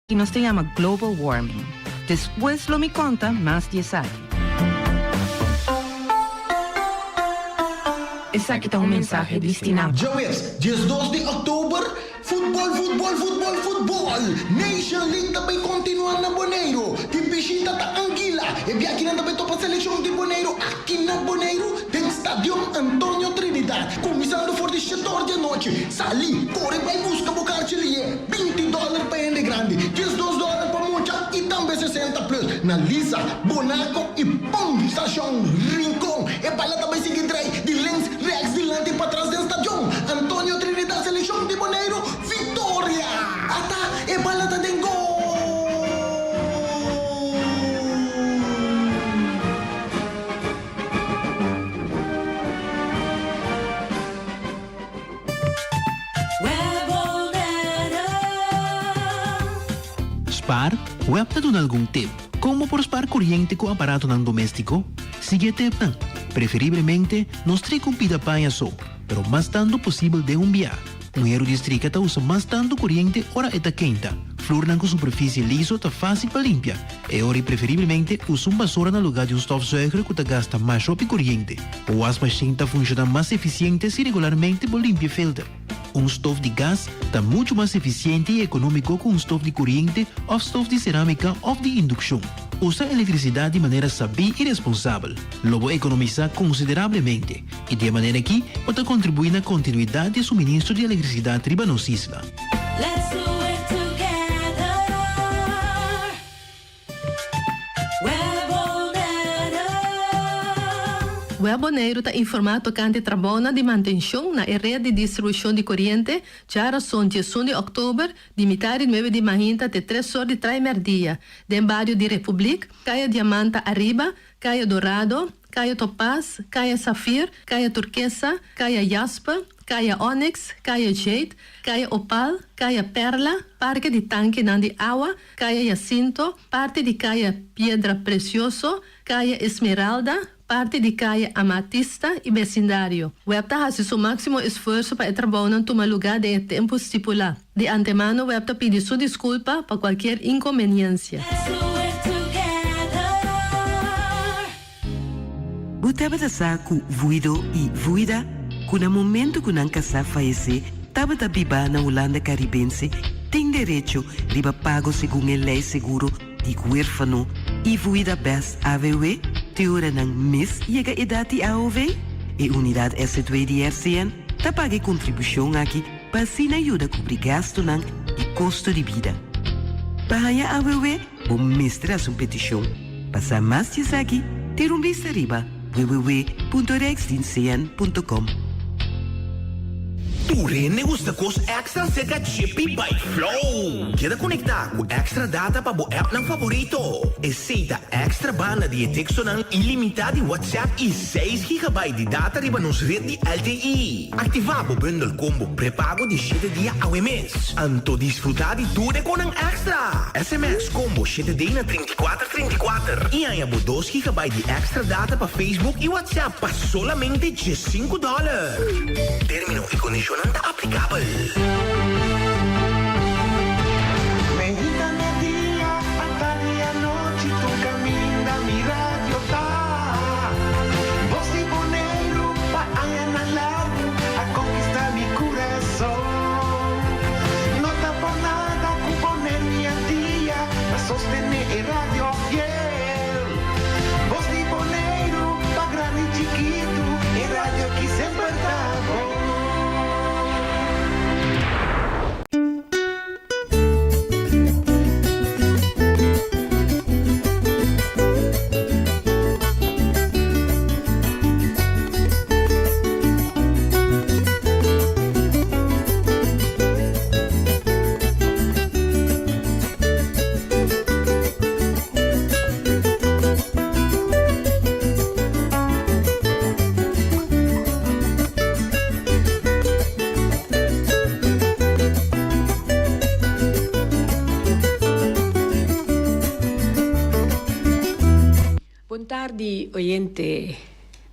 y nos se llama global warming. Después lo me conta más detalles. Esa aqui está um mensagem destinado. Joes, dia 2 de outubro, futebol. Nation League também continua na Boneiro. De Bichita tá Anguila. E bem aqui também topa a seleção de Boneiro. Aqui na Boneiro tem estádio Antônio Trinidad. Começando por 17 horas da noite. Sali, corre vai busca bocar chile. $20 para ele grande. $12 para mucha e também 60 plus. Na Lisa, Bonaco e Pum, Estação Rincón. E para lá também seguir de Lens Rex de lante para trás do estádio. Antônio Trinidad, seleção de Boneiro. Vitória! Ata e balata den gol! Spar, web na doon algum tip. Como por spar corriente com aparato ng doméstico? Sige tip na. Preferivelmente, nos tricumpida paia só, pero mas tanto possível de enviar. Muero districa ta usa mais tanto corriente ora eta quenta. Flor com superfície liso ta fácil para limpia. E ora preferivelmente usa vassoura no lugar de stofzuiger que ta gasta mais rápido corriente. O as machine ta funciona mais eficiente se regularmente por limpia filter. Stof de gás está muito mais eficiente e econômico que stof de corriente ou stof de cerâmica ou de indução. Usa eletricidade de maneira sabia e responsável. Logo economizar consideravelmente e de maneira que pode contribuir na continuidade de suministro de eletricidade ribanos isla. Let's do it together. Weboneiro está informado tocante trabalho de manutenção na rede de distribuição de corrente, já são 18 de outubro, de metade 9 de manhã até 3 horas de traimerdia, de bairro de República, Caia Diamanta Arriba, Caia Dourado, Caia Topaz, Caia Safir, Caia Turquesa, Caia Jasper, Caia Onyx, Caia Jade, Caia Opal, Caia Perla, Parque de Tanque de Água, Caia Jacinto, parte de Caia Piedra Precioso, Caia Esmeralda, parte de Caia Amatista e vecindário. O WEPTA faz seu máximo esforço para trabalhar tomar lugar de tempo estipulado. De antemano, o WEPTA pede sua desculpa para qualquer inconveniência. Botava da saco vuido e vuida, que no momento que não casa falece, estava da biba na Holanda caribense, tem direito de pago segundo a lei seguro de huérfano e vuida bes AVW, teora ng mis yega idade AOV, e unidade S2 de RCN, ta pague contribuição aqui para sin ajuda cobrir gasto ng e custo de vida. Bahaya AVW, o mistra sua petição. Para mais disso aqui, ter vista riba www.rexdincn.com. Tu rin gusta cos extra seca chippy by Flow. Queda conectar com extra data para o app ng favorito. Aceita extra banda de texto ng ilimitado WhatsApp e 6 GB de data riba nos rede de LTE. Activa o bundle combo prepago de 7 dias ao mês. Anto disfrutar de tudo com ang extra. SMS combo 7 dias na 3434. E aí 2 GB de extra data para Facebook e WhatsApp para solamente $5. Termino e condicionante aplicável. Medita no día, hasta día noche, tu camina mi radio tá. Voz de Boneiro, pa allá na largo, a conquistar mi corazón. No está por nada, con poner mi día, a sostener el radio fiel. Voz de Boneiro, pa grande y chiquito, el radio aquí siempre está bom. Tardi oyente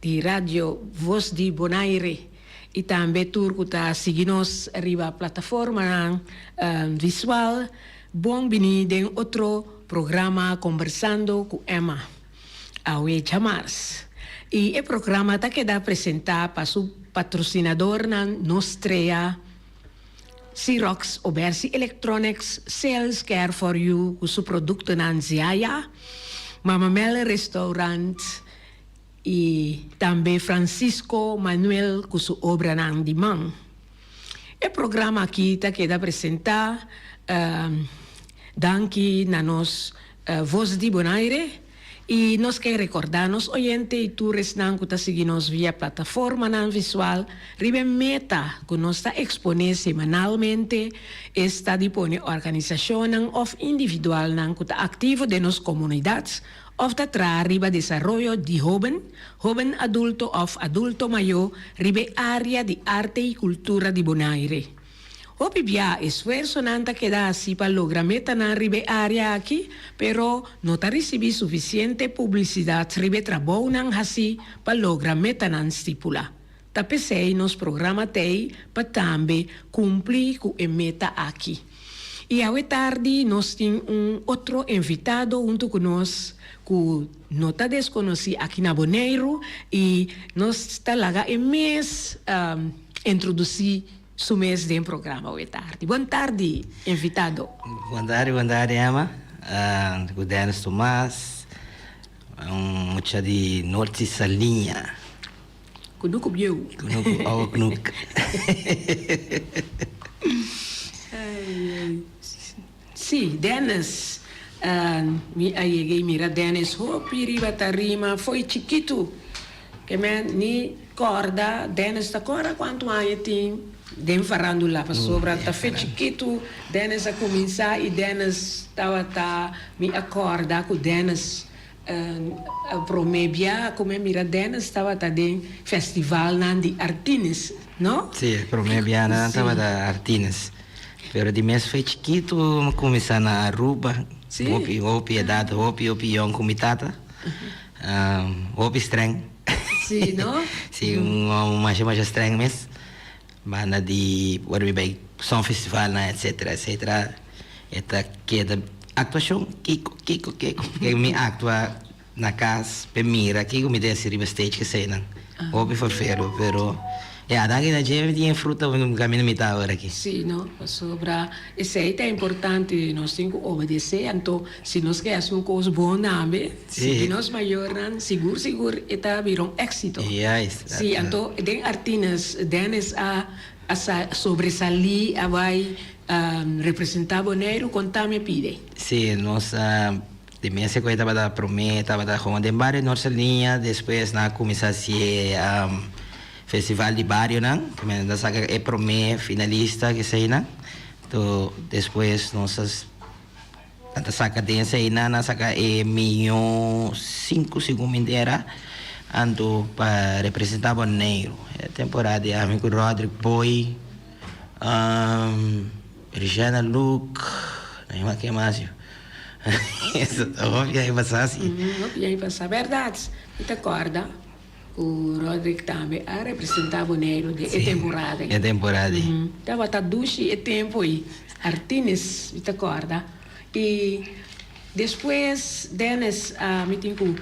di Radio Voz di Bonaire e também turco tá seguindo arriba a plataforma visual bom venido en otro programa Conversando con Emma. Awe chamars. Y el programa ta queda presentado para su patrocinador nan Nostrea, Xerox Obersi Electronics, Sales Care for You, con su producto nan Ziaya, Mama Mel Restaurant, y también Francisco Manuel con su obra nan Dimang. El programa aquí ta queda presentado, danki na nos Voz di Bonaire. Y nos que recordarnos, oyente y tours nan que seguimos vía plataforma nan visual, ribe meta que nos está expone semanalmente, está dispone organización of individual nan que activo de nos comunidades, of ta tra riba desarrollo de joven adulto of adulto mayor, ribe área de arte y cultura de Bonaire. Hopi bia esfuerzo nanta que da así para lograr meta na ribe área aquí, pero no ta recibi suficiente publicidad ribe trabajo nan así para lograr meta nan stipula. Ta pesei nos programa tei para tambe cumplir con a meta aquí. Y hoy tarde nos tiene un otro invitado junto con nos que no ta desconocí aquí na Bonaire y nos está laga en mes introducir su mês de programa hoje tarde. Boa tarde, invitado. Boa tarde, Emma. O Denis Tomás, mucha de norte salinha. Kunuku biu. Kunuku, ao kunuk. Sim, Denis. Mi ayeguei mira Denis, hopi riba tarima, foi chiquito. Que me ni corda, Denis ta corda quanto anni tem? Den farandula pa sobra ta fe chiquito, Dennis a começar e Dennis estava me acorda com Dennis promebia como mira Dennis estava den festival nan de artines, no? Sì, promebia nan estava da artines. Pero de mês foi chiquito, começar na Aruba, hopi edad, hopi yon comitata, hopi streng. Sì, no? Sì, mais streng mês. Banda de Warby Song Festival, etc. Esta queda actuação, Kiko, que me actua na casa, pe mira, Kiko me desse riba stage que sei, não. Houve forfeiro, pero daqui da gente tinha fruta no caminho me tá agora aqui. Sim, não, sobra, isso aí é importante, nós temos que obedecer, então, se nós queremos uma coisa boa, se nós melhoramos, seguro, está virando êxito. Sim, então, tem artistas, Dennis a sobresalir, a vai representar Bonaire, contar-me pide. Sim, nós de mês que eu estava da promessa, estava da Roma de Barrio, nossa linha, depois na começar a ser Festival de Barrio, não? Da saca é promê finalista que sei, não? Então, depois nossas da saca dança aí na saca é 1.5 segundos inteira ando para representar Bonaire. É temporada de amigo Rodrigo Boy, Regina Luke, não que mais. Isso óbvio aí passar assim. Óbvio aí passar, verdade. E te acorda? O Rodrigo também a representar Bonaire de temporada. É temporada. Estava tá duche e tempo aí. Artines, te acorda? E depois Dennis me tem com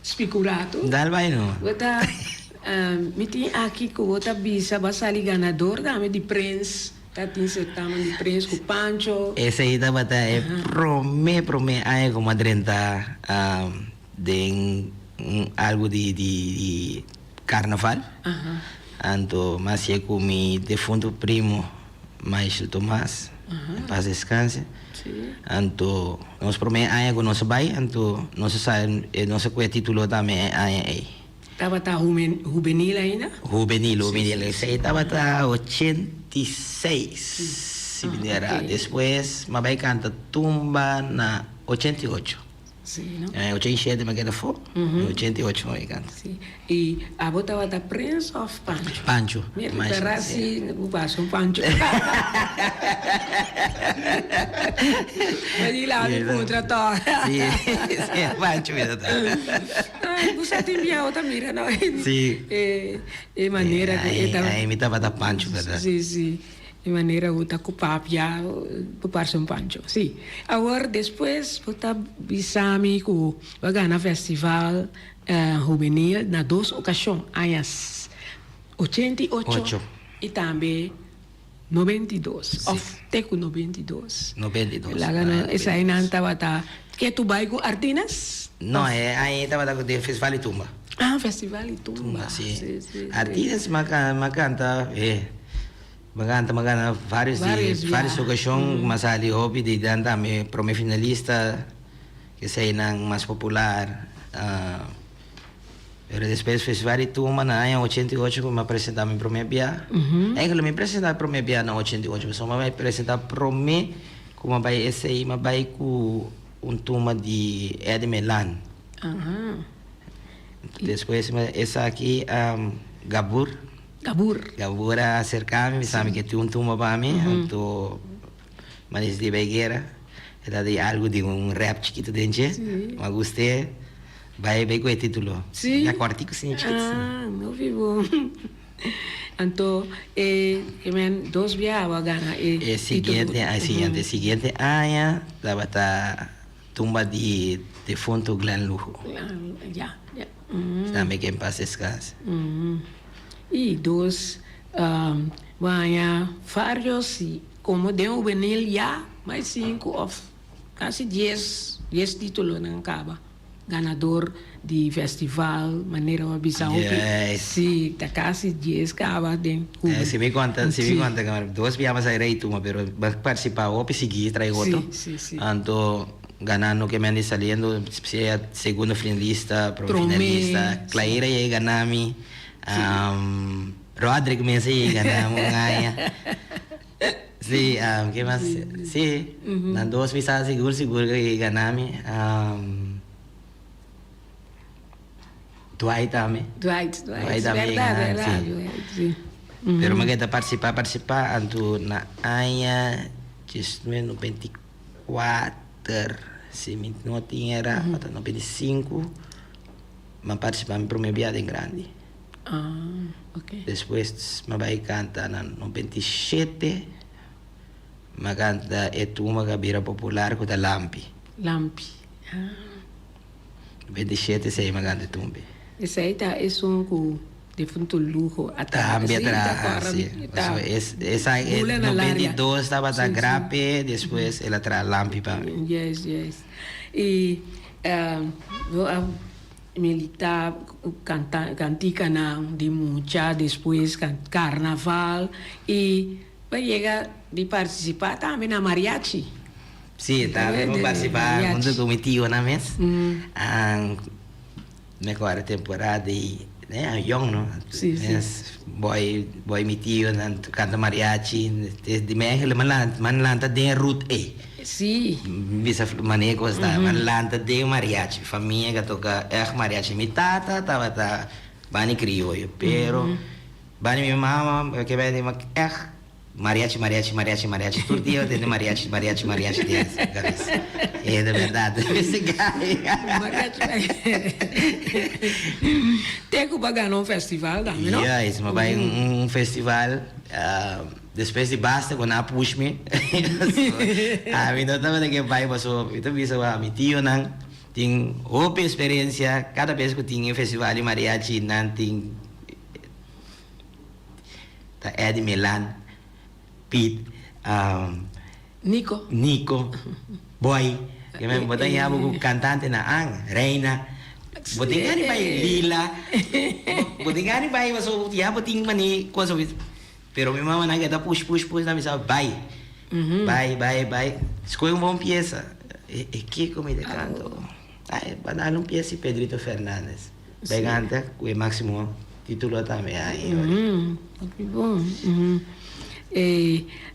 especulato. Dal vai não. Bota me tem aqui que bota bisa basali ganador da de Prince. Tá tem certamen de Prince com Pancho. Esse aí da bata é promê aí como 30 de algo de carnaval. Anto mas é com mi defunto primo Michael Tomás. Paz descanse. Anto nós promete aí com nosso pai, anto nosso título também aí. Tava juvenil ainda? Juvenil. Esse tava 86. Se vier depois, mas vai cantar tumba na 88. Sim, não? 87 mas queda for. 88 vai cantar. Sim. E a bota da Prince of Pancho. Pancho. Mas assim, o baixo Pancho. Mas lá me contratou. Sim, Pancho mesmo. Você tem minha outra mira, não? Sim. É maneira que aí me tava da Pancho, verdade? Sim. de manera que papia prepararse un pancho. Sí. Ahora después está bisami que va a ganar festival juvenil na dos ocasiones, años 88 Ocho. y también 92. Sí. Of teco 92. 92. La gana esa inanta bata. Que tu vai com Artinas? No, ahí estaba de festival y tumba. Ah, festival y tumba. Sí. Sí. Artistas maganta, magana várias ocasiones, mas ali hobby de danta me prome finalista que sei nang mais popular. Pero depois festival e tumba na ano 88 que me apresentar mi prome bia. É que me apresentar prome bia na 88, só me apresentar prome como vai esse aí, mas vai com tumba de Ed Melan. Depois essa aqui Gabur acercar-me, me sabe que tem tumba para mim, então mas de begueira, era de algo de rap chiquito dentro, mas gostei, vai com o título. Sim. Já cortei com o chiquito. Não vivo. Então, dos viagens gana. Seguinte ano, estava a tumba de defunto Glenn Lujo. Já. Também que em paz descanse. E dos, vários, como de um venil já, mais 5 ou quase 10 títulos não acaba. Ganador de festival, maneira Bissau. Yes. Sim, tá quase 10 acaba de Cuba. Se me conta, que duas viagens a ir tumba, pero vai participar ou seguir trai outro. Sim. Anto ganando que me ande saliendo, segundo finalista, finalista, Claira e ganami, Rodrigo me sei ganamos ganha. Sí, que mais? Sí, na duas visas seguro que ganami. Dwight também. Dwight, também, verdade. Sim. Pero maganda participar anto na anha just 94, se me não tinha era, até 95, mas participar em primeira viagem grande. Ok. Depois, me vai cantar na 97, me canta uma cabira popular com a Lampi. 97, sei, me canta tumbe. Esse aí tá, é um defunto lujo. Também atrás, sim. Essa é 92, estava da grape, depois ela traz Lampi para mim. Yes. E militar cantica de mucha, depois carnaval e vai chegar de participar também na mariachi. Sim, também vou participar junto com o meu tio na mesa. Agora temporada e young, no? Sim. Boy meu tio canta mariachi, de México, manlanta de route E. Sim. Bisa maneco está, manlanta de mariachi, família que toca mariachi. Mi tata estava bani criollo, pero bani minha mama que vai de mariachi, todo dia tem mariachi dentro da cabeça. É de verdade, esse cara. Mariachi. Tem que pagar um festival também, não? Isso, mas vai festival, depois de basta, quando a push me. Mim não estava daqui vai, mas eu vi a meu tio, não, tem outra experiência, cada vez que tinha festival de mariachi, não tem, tá Ed Milan, Pete, Nico, Boy, que me botam aí algo cantante na Reina, botem ani vai Lila, botem ani vai, mas o dia botem mani coisa, pero minha mãe naquela push na mesa vai, escolhe uma boa peça, e que comida canto, vai dar uma peça Pedrito Fernandes, vai cantar com o máximo título também aí. Que bom.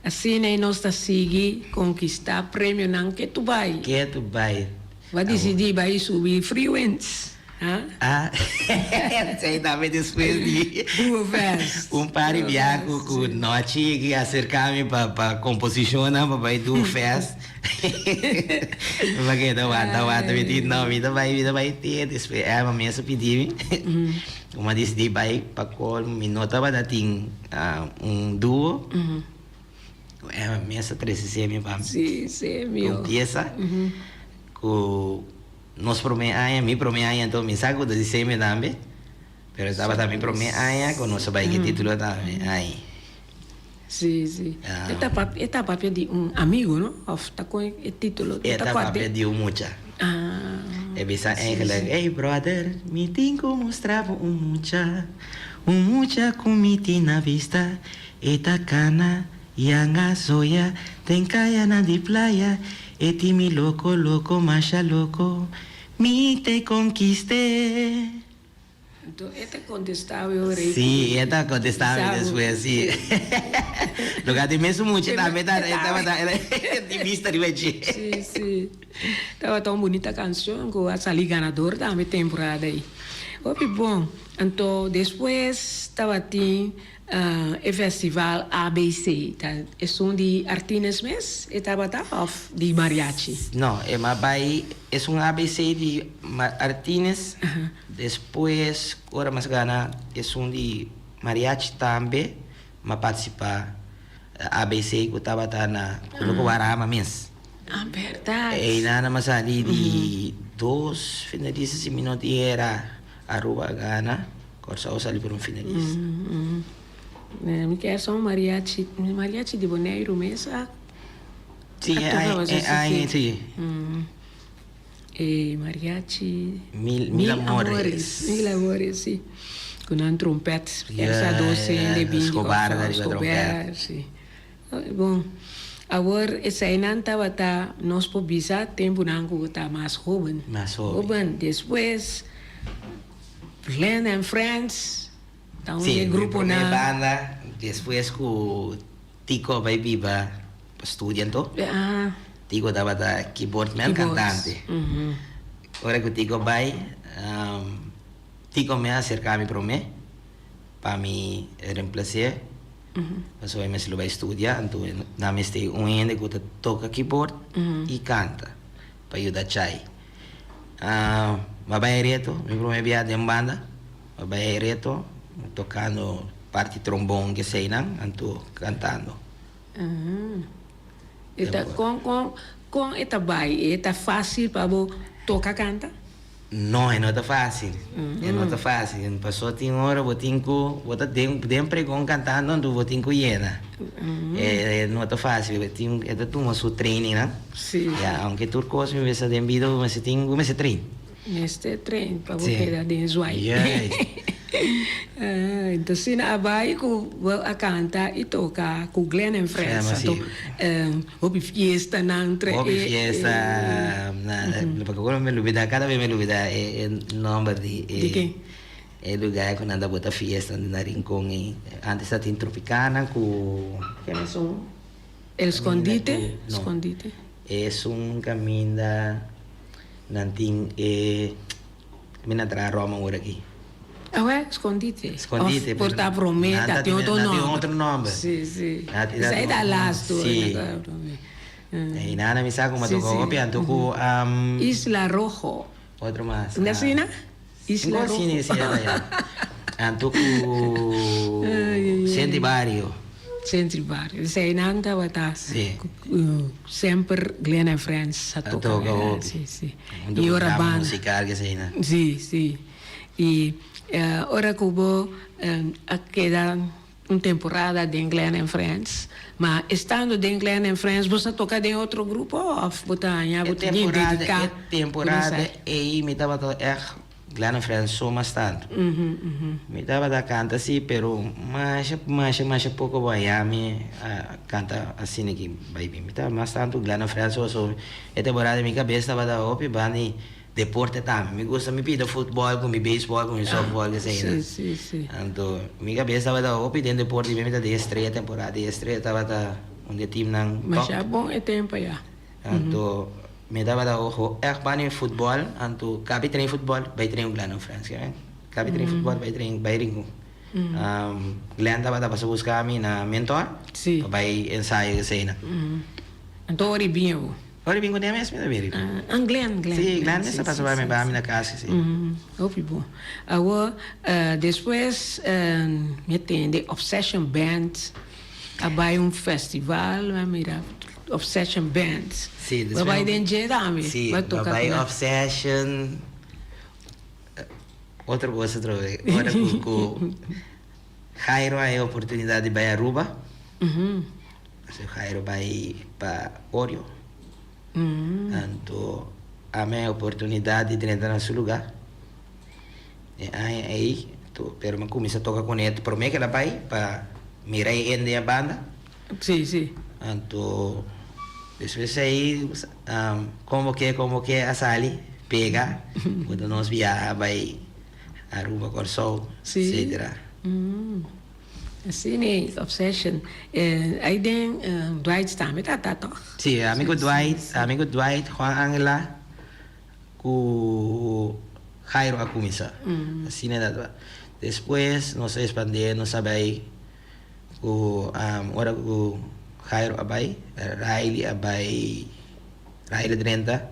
Assim aí nós está seguindo conquistar prêmio não que tu vai. Vai decidir vai subir Freewinds. Sei também depois de par de viagem com noite que acercar-me para composição para ir do fest. Porque vida vai ter depois a mesa pedir uma decidi vai para qual minuto vai dar duo mesa 13 mi pam. Sí, sí, mío. Empieza con nos prome aia, mi prome aia, então me saco de semi também. Pero estaba também prome aia com nosso baile título também. Aí. Sí, sí. Ah. Esta papel de un amigo, ¿no? Of está con el título. Esta papel de mucha. Ah. E bisa eigenlijk, hey brother, mi tengo mostrava mucha comiti na vista, eta cana, yanga soya, tem caia na de playa, eti mi loco, macha loco, mi te conquisté. Entonces, este contestaba yo. Sí, esta contestaba después, sí. Lo que te me hizo mucho también, estaba de vista de veggie. Sí, sí. Estaba tão bonita canção que a salir ganador da minha temporada aí. Opi, bom. Então, depois estava tem o festival ABC. Tá? É de artistas mesmo? E estava off de mariachi? Não, é um ABC de artistas. Depois, agora mais gana, é de mariachi também. Mas participar ABC que estava na Colocobarama mesmo. Ah, verdade. E nada mais ali de 2 finalistas e minutos era Aruba Gana, Corsa ali por finalista. Me quer só mariachi de Bonaire mesmo? Sim, sim. Mariachi... Mil amores. Mil amores, sim. Com um trompete, essa doce de bingo. Escobar, sim. Bom, agora, essa aí não estava, nós por bisa, tempo não que está mais jovem. Depois, Glenn and Friends, então o grupo na... banda, depois que o Tico vai viva, estudando. Tico estava keyboard man, cantante. Agora que o Tico vai, Tico me acercava para mim, para me reemplaçar. Mas eu me vai estudar, então na minha tem ende que toca keyboard e canta, para ajudar a chai. Mas reto, me prometi de banda, mas reto, tocando parte trombone que sei não, então cantando. Com esta vai, é fácil para tocar canta? Não, não é fácil. Não é fácil. Passou tem hora, vou ter que pregão cantando, então vou ter que llena. Não é fácil. É tudo o training, né? Sim. Aunque tu coisa me vai ser enviado, mas tem que trein. Neste trein para você pegar de zoai. Então, se na vai a cantar e tocar com Glenn and Friends, houve fiesta na entre. Houve fiesta, porque agora me lubida, cada vez me lubida o nome de quem? É lugar quando anda botar fiesta na Rincón e antes está em Tropicana com que é são El Escondite. Escondite. É caminho da nanting caminho para Roma agora aqui. Escondite. Escondite. Porta prometa, tem outro nome. Sim. Isso aí dá lasto. Sim. E nada me sabe como tocou o piano, tocou Isla Rojo. Outro mais. Na Sina? Isla Rojo. Sim, tocou Centro Barrio. Centro Barrio. Isso aí não estava sempre Glenn and Friends a tocar. Sim. E ora banda. Musical que sei, né? Sim. E ora que vou queda uma temporada de Glenn and Friends, mas estando de Glenn and Friends, você toca de outro grupo ou botar temporada e me estava Glenn and Friends só mais tanto. Me estava da canta assim, pero mais pouco Miami canta assim aqui, baby. Me estava mais tanto Glenn and Friends só a temporada minha cabeça estava da opi bani deporte também. Me gusta me pida futebol, com me beisebol, com me softball, que sei, né? Sim. Então, minha cabeça estava da opi dentro deporte, me da estreia temporada, de estreia estava da onde time não. Mas já bom é tempo já. Então, me dava da ojo, bani futebol, então cabe trein futebol, vai trein Glenn and Friends, que cabe trein futebol, vai trein Ringo. Glenn estava da para buscar a mim na mentor, vai ensaio, que sei, né? Então, ori bem. Ora, bingo de mesmo, da Miri. Glenn. Sim, Glenn mesmo passou para mim, para na casa, sim. Ouvi bom. Agora, depois, me tem de Obsession Band, Abai festival, mira, Obsession Bands. Sì, Babai denje dami. Sì, Vai tocar Babai com- Obsession. Outra coisa, agora com Jairo a oportunidade de ir a Aruba. Se Jairo vai para Oreo. Então, a minha oportunidade de entrar nesse lugar. E aí, pero me começa a tocar com ele. Por mim que ela vai para mirar a banda. Sim, sim. Então, depois aí, como que a Sally pega, quando nós viajamos, vai Aruba, Corsol, Sim. etc. Assim, né? Obsession. Aí tem Dwight também, tá, toch? Sim, amigo Dwight, Juan Angela, com Jairo a começar. Assim é da. Depois, nós expandimos, sabe aí, com ora com Jairo abai, Riley 30,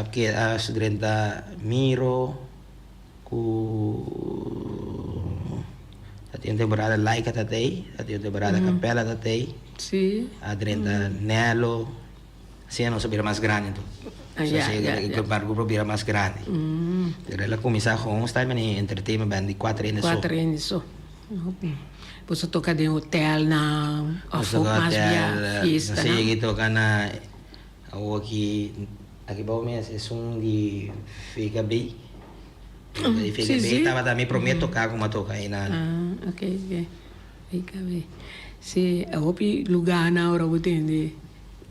porque a studenta Miro, tem temporada Laika tatei, tem temporada Capela tatei, Sim. a 30 Nelo, assim não sabia mais grande então. O barco vira mais grande. Pero ela começa com está em entertainment band de 4 anos só. 4 anos só. Você toca de hotel na mais via fiesta, não sei né? que toca na aqui bom mesmo é um de Fica Bem. De Fica Bem tava também prometo tocar como toca aí na. Ok. Fica bem. Se a hopi lugar na hora eu entender.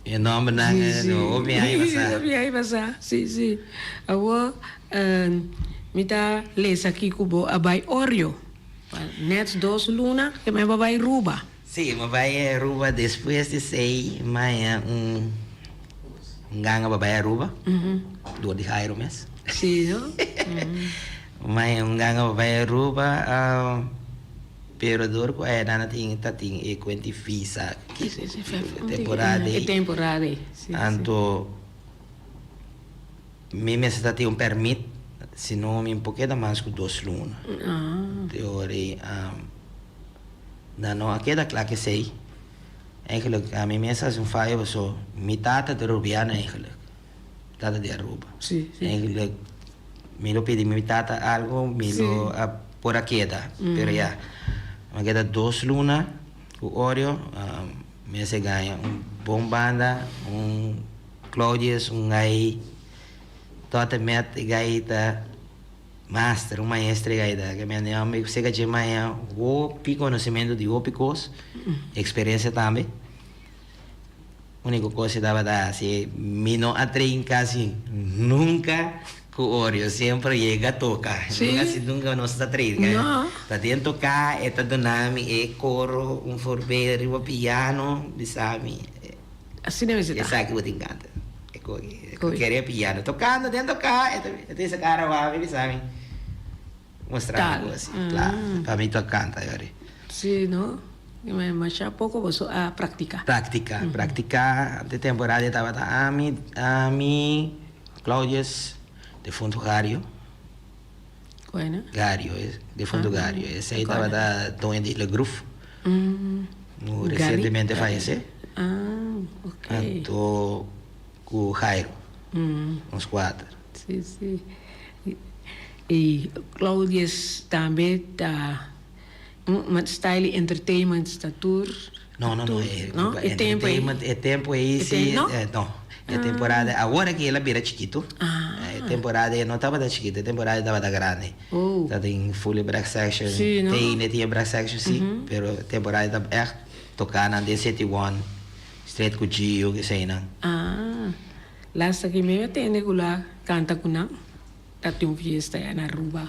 E nome na o aí passar. Aí passar. Sim. Awo mita lesa aqui kubo abai Oreo. Net 2 luna que me vai Ruba. Sim, mas vai Aruba depois de sei, amanhã ganga vai Aruba. Do de Jairo mesmo. Sim, não? Amanhã ganga vai Aruba. Pero dor ko ay na nating e kwenti visa temporada. É temporada. Sim. Anto me está tem permit se não me pouquinho mais que 2 lunas. Teoria não aquela claro que sei. Eigenlijk a mim mesmo é faio so mitata de rubiana eigenlijk. Tata de Aruba. Sim. Eigenlijk me lo pedi mi tata algo me lo por aqui da. Pero ya me queda 2 lunas com Oreo, me se ganha bom banda, Claudius, gai totalmente gaita master, maestra gaita, que me amigo se que manhã o conhecimento de opicos, experiência também. Única coisa que dava da se me não atraem quase nunca com Oreo, sempre chega a tocar. Nunca não está atraindo. Está dentro tocar, está donando coro, forbeiro, piano, sabe? Assim deve ser. Essa que eu te encanta. Querer piano, tocando dentro tocar, tem essa cara lá, sabe? Mostrar algo assim, claro. Para mim tu canta agora. Sim, não? Mas já pouco você a praticar. Praticar. De temporada estava a mim, Claudius de fundo Gario. Bueno. Gario, de fundo Gario. Esse aí estava da Tony de Le Groove. Recentemente faleceu. Ok. Então, com Jairo. Uns 4. Sim. E Claudius também está uma style entertainment tour. Não. É tempo aí. É tempo aí, sim. Não. É temporada. Agora que ela vira chiquito. É temporada não estava da chiquita, a temporada estava da grande. Tá tem full black section. Sim, não? Tinha black section, sim. Pero a temporada estava echt tocar na D71, straight com Gio, que sei não. Lá aqui mesmo tem lá canta com não. Tá tem fiesta na Aruba.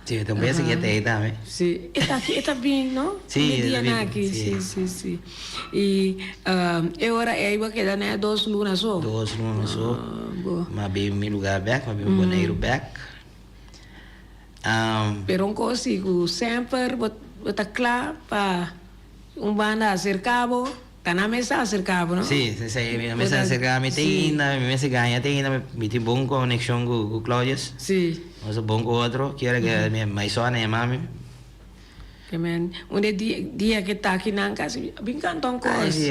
Sim, então pensa que tem também. Sim, está bem, não? Sim, aqui. Sim. E agora é igual que dá né 2 lunas só. 2 lunas só. Mas bem meu lugar back, mas bem boneiro back. Pero um consigo sempre botar claro para banda acercado. Tá na mesa acercado, não? Sim, a mesa acercado, me mesa ganha, me tem bom conexão com Claudius. Sim. Mas bom com outro, que era que minha mãe só, né, mami? Kemen, onde dia que tá aqui na casa, bem cantão com Ay, sí,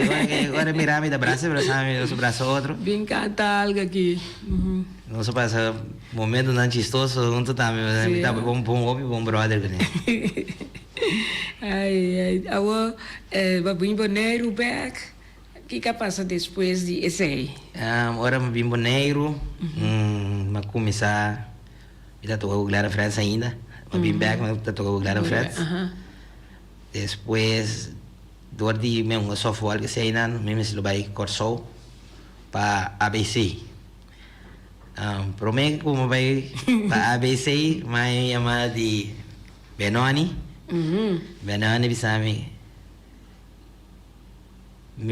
ahora mirame da brazo, pero sabe, no su brazo otro. bem canta algo aqui. No se pasa momento tan chistoso junto también, Sí, me tapa bom hobby, bom brother con él. Ai, agora, babinho boneiro back. O que passa depois de esse aí? Ora me bimbo negro, ma começar, me tá tocando Glara França ainda, ma bim back, ma tá tocando Glara França. Depois, dordi me um software que sei não, me se lo vai corso para ABC. Promete como vai para ABC, mas chama de Benoni. Benoni bisa me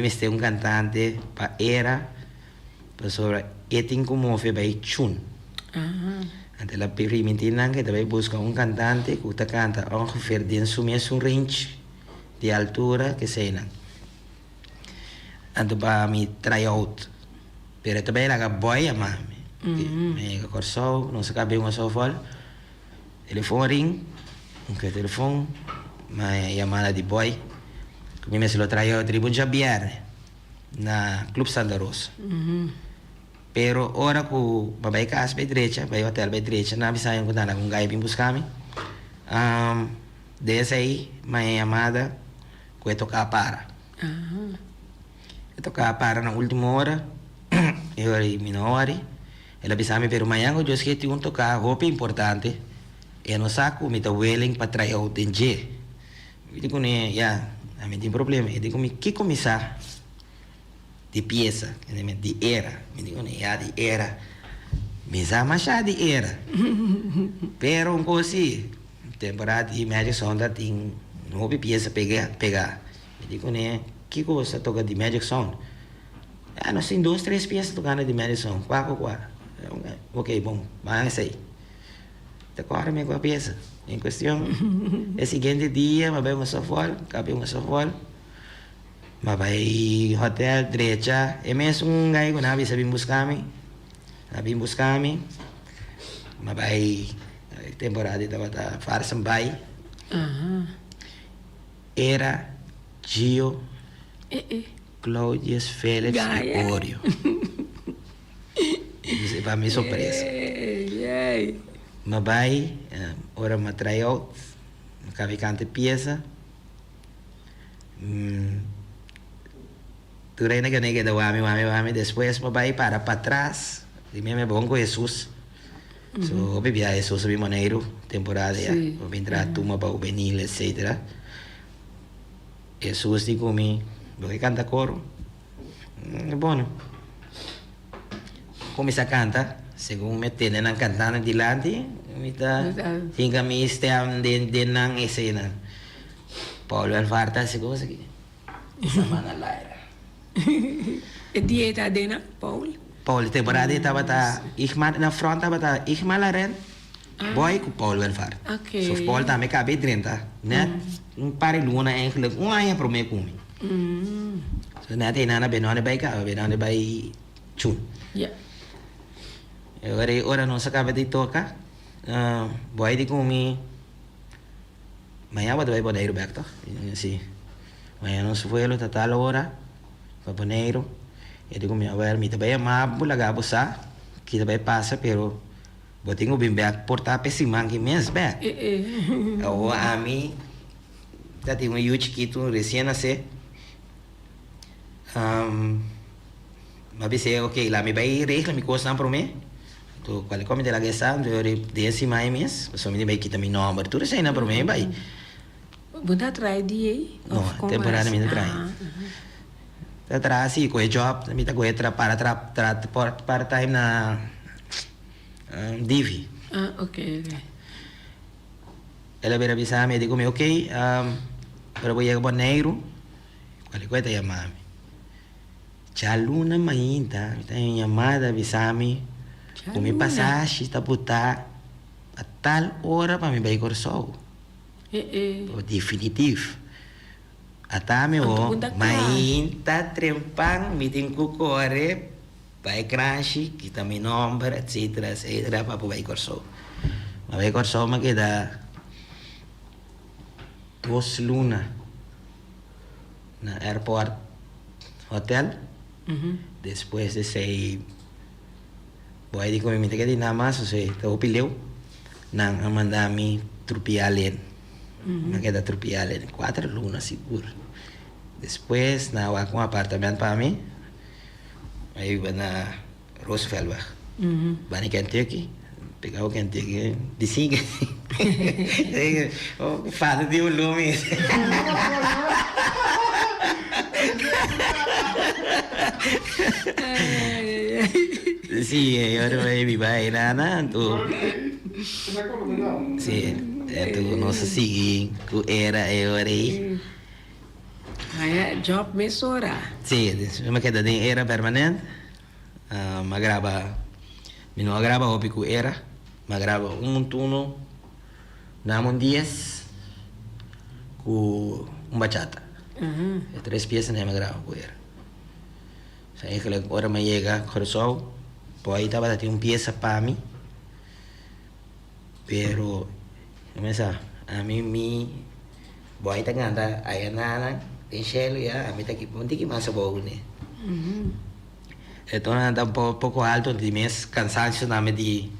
este un cantante para era para sobre etin como fe by chun. Ante la primitina que te busca un cantante que te canta ongeveer den su mesmo range de altura que sea. Ante para mi tryout. Pero te la boy a mami. Me corso, no se cabe un sofol. Telefoon ring, un telefoon, ma llamada de boy. Kami se lo trajo Tribun Javier na Club Santa Rosa. Pero ora ko babay casa by direita, bay hotel by direita, na bisayan ko na kung gaya bim buscami. Dessa aí, may amada, ko tocar para. Tocar para na última hora, eu era minori. Ela bisami pero mayan ko Diyos kiti un tocar roupa importante. E no saco, me tá willing para trair o dengue. Eu digo ne, ya. A mim tem problema. Eu digo, que começar de peça, de era. Me digo, já de era. Me chama já de era. Pero um coisa, temporada de Magic Sound tem nove peças pegar. Me digo, né, que coisa toca de Magic Sound? Não sei, 2, 3 peças tocando de Magic Sound. Qual? Ok, bom, vai sair. Agora me com a peça. Em questão, é seguinte dia, mas vai um sofol, cabe um sofol, mas vai hotel direita, é mesmo um gai que nabi sabi buscar-me, mas vai temporada estava tá farsam vai, era Gio, Claudius Felix e Oreo. Isso é para minha surpresa. Mabay, ora ma tryout, cabe cante pieza. Turay na ganay kada wami, después mabay para atrás. Di me bongo Jesus. So, bibia Jesus sabi maneiro, temporada ya. Vendrá tuma pa juvenil, etc. Jesus di kumi, porque canta coro. Bueno. Começa a cantar. Según me tienen ang cantando dilante, hingga mi stem din ng escena. Paulo Alvarta siguro sige. Sama na Lyra. Dieta dena, Paul? Paul, temporada estava ta ikma na front estava ta ikma la ren. Boy ku Paulo Alvarta. Okay. So Paul ta me cabe 30, net un pare luna eigenlijk un aya pro me kumi. So net ina na benone bay ka, benone bay chun. Yeah. Ora non sakaba di toca. Boy di kumi. Maya ba doy boneiro back to? Si. Maya non suelo tatalo ora. Pa boneiro. E di kumi aware mi tabay mabulaga busa. Kita bay pasa pero botingo bimback porta pesimang ki mes back. O ami dati um yuchi kito recien nasce. Mabise okay, la mi bay regla mi costa pro me. Tu quale come te la gesta, eu desse mais mês, só me vai quitar meu número, tudo isso aí não para mim, vai. Bunda trai di? Não, temporada me trai. Tá trai sim, com o job, me tá com para time na Divi. Ok. Ela veio avisar me, digo, ok, pero voy a ir Boneiro, quale coisa te chamar? Já luna mainta, me tem chamada avisar-me. Kung passagem está botar a tal hora para me vai corso. O definitivo. Ata me o mainta trempang meeting ko corre vai crash kita mi number etc para vai corso. Vai corso me queda 2 lunas na airport hotel. Después de sei boy di kami minta kadi nama so sei tau pileu nang amandami trupialen. Nakeda trupialen 4 lunas seguro. Después nawa ko apartamento para mim. Aí iba na Roosevelt. Bani Kentucky. Pegava o Kentucky de 5. Fala de volume. Sí, ahora mi vaina tu. Sí, tu no se sigue, ku era ahora aí. Job mesora. Sí, eu me quedé de era permanente. Me agrava hopi ku era, me agrava turno, namon 10 ku bachata. 3 piezas me agrava ku era. O sea, que ahora me llega Corazón, pues ahí estaba dando una pieza para mí. Pero, a mí, voy a estar ganando ahí nada, en cielo ya, a mí está aquí, no tiene más sabor, ¿no? Entonces anda un poco alto, de mes cansancio, nada me di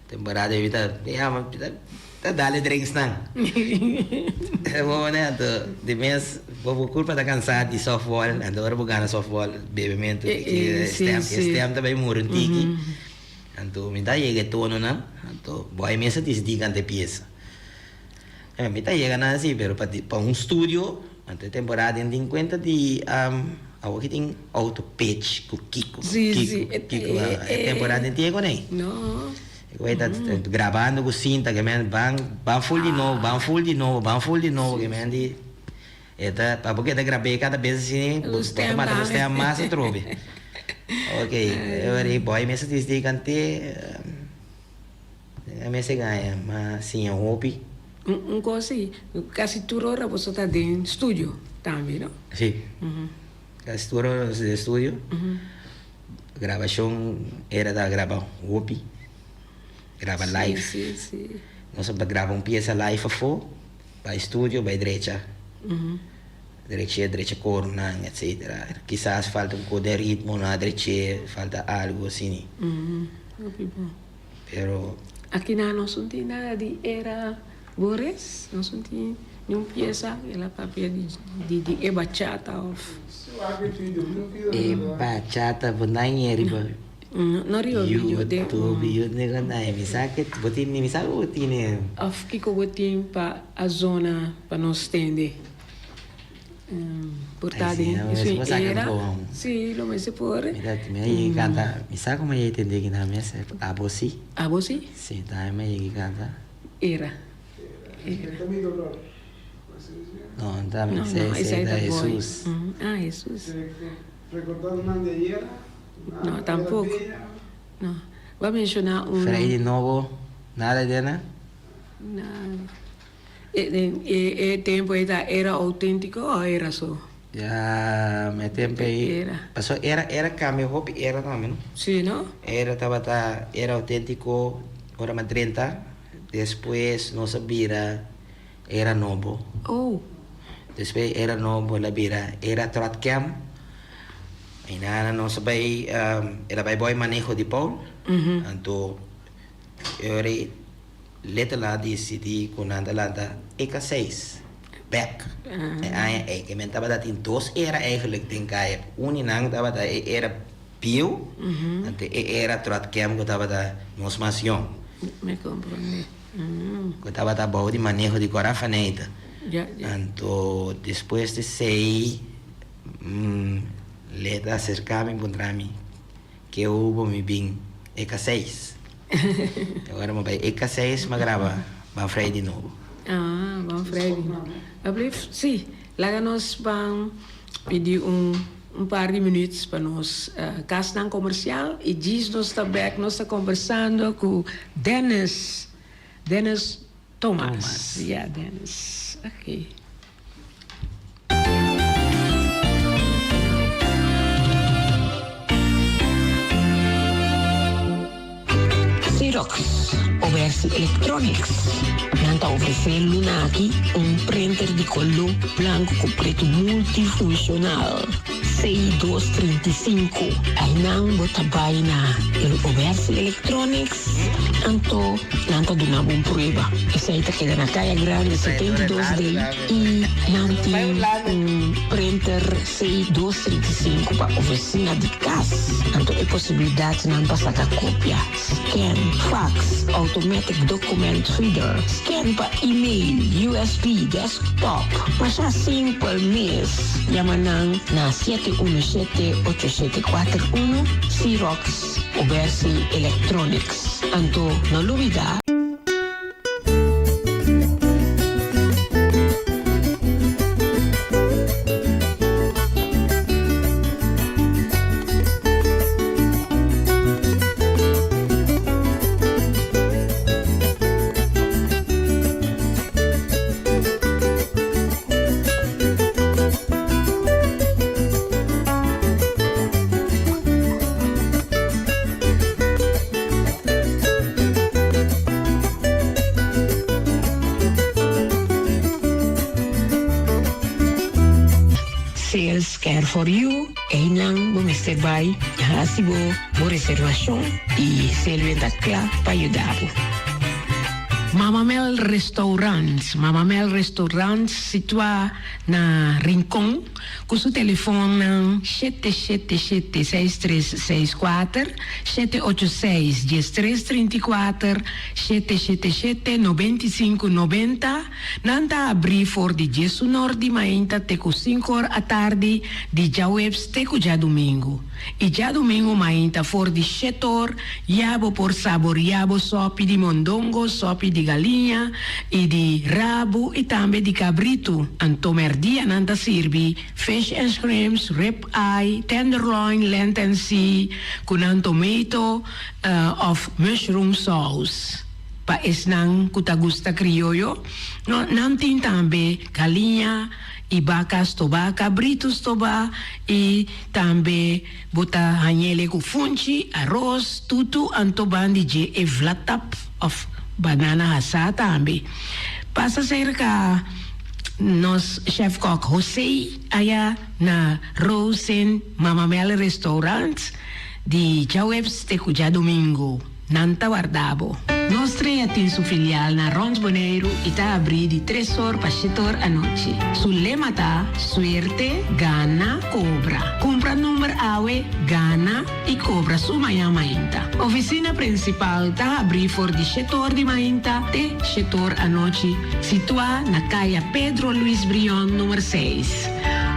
temporada de vida, ya, dale drinks na. Vou né, de mês vou culpa da cansada de softball, agora vou ganhar softball, bebimento, stem também muro tiki. Então me dá chega tono na, então boy mesa desdigan de pieza. Me dá chega na assim, pero para estúdio, até temporada em 50 de aqui tem auto pitch com Kiko. Kiko, temporada em Tiago né? Não. Eu estou gravando com cinta, que me van full de novo, que me andi. Para porque eu gravei cada vez assim, mata você a massa trobe. Ok, eu aí boy, me satisfei cante, a me se ganha, mas sim é um hobby. Coisa quase tudo hora você está dentro estúdio também, não? Sim, quase tudo hora de estúdio. Gravação era da gravar hobby. Grava live. Sim. Nós grava pieza live para estúdio, para direita. Direita corna, etc. Quizás falta pouco de ritmo na direita, falta algo assim. Pero aqui não senti nada de era Boris, não senti nenhuma pieza, ela papel de bachata ou bachata, bonai riba. No rio video de YouTube ne ganda mi sa que botin ni mi sa botin of kiko botin pa a zona pa nos stende portado isso era sim lo mese por mira me canta mi sa como ella entende que na mesa abosi sim tá me canta era não tá me sei da Jesus Jesus Recordando nada de ayer. No, tampoco. No. Va a mencionar un... Frei de novo, nada de nada? Nada. ¿El tiempo era auténtico o era solo? Ya, me tiempo era. Pasó, era cambio, hobby, era también, ¿no? Sí, ¿no? Era auténtico, ahora más 30, después no sabía, era novo. Oh. Después era novo, la vida, era trotcam. E nada, não sabia, era bem bom manejo de Paul. Então, eu letra lá decidi com nada lá da EK6, back. Que me estava dando 2 era eigenlijk denk ik, nang estava da era pio, então era trotcam que estava da nos masion. Me compreende. Que estava da bom de manejo de corafaneta. Já. Então, depois de 6 letra acercar-me e encontrar-me que eu vou me bem EK6. Agora eu vou EK6 mas grava Van Frey de novo. Van Frey. Sim, lá nós vamos pedir par de minutos para nós castar comercial e diz nós também nós estamos conversando com Dennis Thomas. Yeah, Dennis. Ok. Xerox, o Oversi Electronics. Nanta oferecendo aqui printer de color branco com preto multifuncional. 6235. Aí não bota baina. Ele Oversi Electronics. Anto, nanta do nabum prueba. Essa aí tá quedando na caia grande, 72 dele. E nanti printer 6235 para oficina de casa. Anto é possibilidade não passar a cópia. Scan, fax, automatic document reader. Scan para e-mail, USB, desktop. Mas é simple mesmo. Yamanang na 717-8741 Xerox Oversi Electronics. Anto, no olvidar. Sales Care for You, Einang, Mr. Bay, Hasibo, Bo Reservação e Selventa Club para ajudar. Mama Mel Restaurants situa na Rincon, com seu telefone 777-6364, 786-1334, 777-9590. Nanta abrir for de Jesu Norte, mainta teco 5 horas à tarde, de já webs teco já domingo. E já domingo mainta for de chetor, yabo por sabor, yabo sopi de mondongo, sopi de galinha e de rabo e também de cabrito. Antomerdia nanta sirvi fish and shrimps, rib eye, tenderloin, lent and sea, con tomato of mushroom sauce. Pa esnang kutagusta criollo, no nantin tambe galinha e vacas toba, cabritos toba e tambe bota hanyele ku funchi, arroz, tutu antoban di e vlatap of banana hasa tambe. Passa cerca nos chef kok Jose aya na Rosen Mama Mel Restaurant di Jawebs te cuja domingo. Nanta Guardabo. Nostre atin su filial na Rons Boneiro ita abri di 3 horas pa 7 horas a noche. Sulle mata, suerte, gana, cobra. Compra numero awe, gana e cobra su maya mainta. Oficina principal ta abri for di 7 horas di mainta te 7 horas a noche. Situa na caia Pedro Luis Brion numero 6.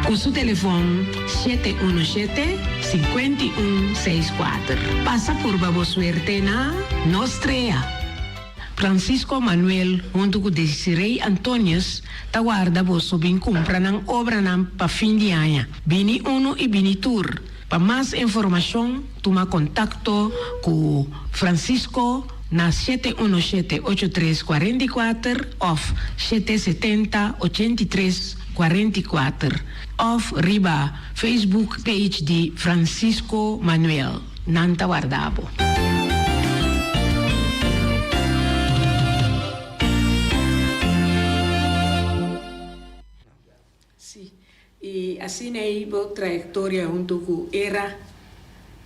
Com seu telefone 717-5164. Passa por Babo Suerte na Nostrea. Francisco Manuel, junto com Desiree Antonius, taguarda boso bin compra ng obra ng pa fin de año. Bini uno e bini tour. Para mais informação, toma contato com Francisco na 717-8344 of 770-8344 of riba Facebook page de Francisco Manuel Nanta Guardabo. Sì, e assim aí boa trajetória junto com era